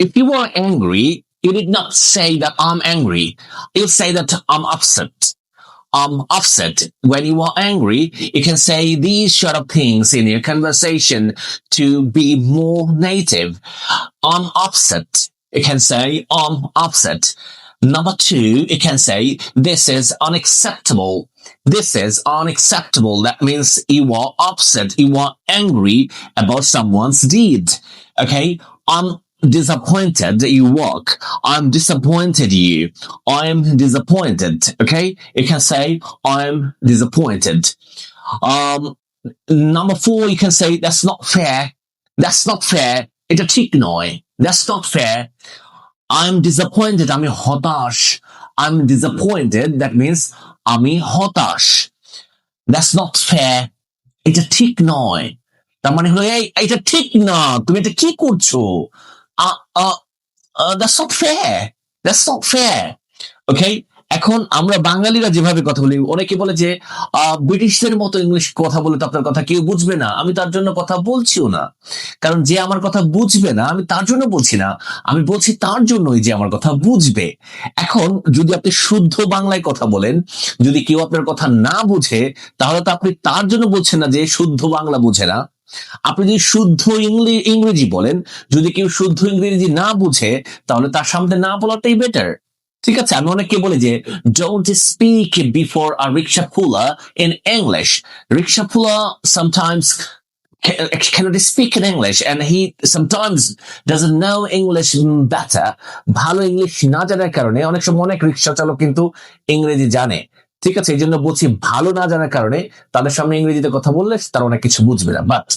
If you are angry, you did not say that I'm angry. You say that I'm upset. I'm upset. When you are angry, you can say these sort of things in your conversation to be more native. I'm upset. You can say I'm upset. Number two, you can say this is unacceptable. This is unacceptable. That means you are upset. You are angry about someone's deed. Okay? I'm disappointed that you work. I'm disappointed you. I'm disappointed. Okay? You can say I'm disappointed. Number four, you can say that's not fair. That's not fair. It's a ঠিক নয়. That's not fair. I'm disappointed. আমি হতাশ. I'm disappointed. That means আমি হতাশ. That's not fair. এটা ঠিক নয়. তার মানে হলো এটা ঠিক না. তুমি এটা কি করছো? That's not fair. That's not fair. Okay? এখন আমরা বাঙালিরা যেভাবে কথা বলি, অনেকে বলে যে ব্রিটিশদের মতো ইংলিশ কথা বলে তো আপনার কথা কেউ বুঝবে না। আমি তার জন্য কথা বলছিও না, কারণ যে আমার কথা বুঝবে না আমি তার জন্য বলছি না, আমি বলছি তার জন্যই যে আমার কথা বুঝবে। এখন যদি আপনি শুদ্ধ বাংলায় কথা বলেন, যদি কেউ আপনার কথা না বুঝে, তাহলে তো আপনি তার জন্য বলছেন না যে শুদ্ধ বাংলা বুঝে না। আপনি যদি শুদ্ধ ইংরেজি বলেন, যদি কেউ শুদ্ধ ইংরেজি না বুঝে, তাহলে তার সামনে না বলাটাই বেটার। ঠিক আছে, আমি অনেককে বলি যে don't speak before a rickshaw puller in English. Rickshaw puller sometimes cannot speak in English and he sometimes doesn't know English better. ভালো ইংলিশ না জানার কারণে অনেক সময় অনেক রিক্সা চালক কিন্তু ইংরেজি জানে। ঠিক আছে, এই জন্য বলছি ভালো না জানার কারণে তাদের সামনে ইংরেজিতে কথা বললে তারা অনেক কিছু বুঝবে না। But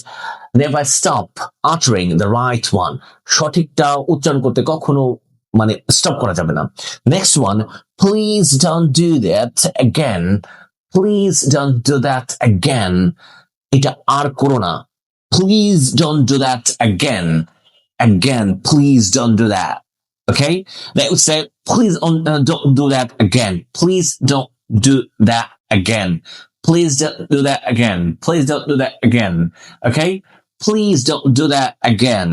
never stop uttering the right one. সঠিকটা উচ্চারণ করতে কখনো মানে স্টপ করা যাবে না। Next one, please don't do that again. Please don't do that again. এটা আর করো না। Please don't do that again. Again, please don't do that. Okay? They would say, please don't do that again. Please don't do that again. Please don't do that again. Please don't do that again. Okay? Please don't do that again.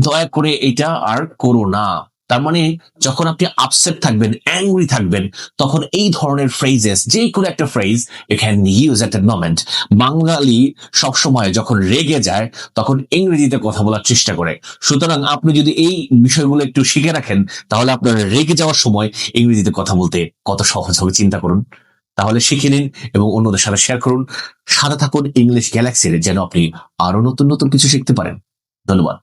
দয়া করে এটা আর করো না। তার মানে যখন আপনি upset থাকবেন, অ্যাংরি থাকবেন, তখন এই ধরনের ফ্রেজেস, যে কোনো একটা phrase you can use at that moment. Bengali সবসময় যখন রেগে যায় তখন ইংরেজিতে কথা বলার চেষ্টা করে। সুতরাং আপনি যদি এই বিষয়গুলো একটু শিখে রাখেন, তাহলে আপনার রেগে যাওয়ার সময় ইংরেজিতে কথা বলতে কত সহজ হবে চিন্তা করুন। তাহলে শিখে নিন এবং অন্যদের সাথে শেয়ার করুন। সাথে থাকুন ইংলিশ গ্যালাক্সির, যেন আপনি আরো নতুন নতুন কিছু শিখতে পারেন। ধন্যবাদ।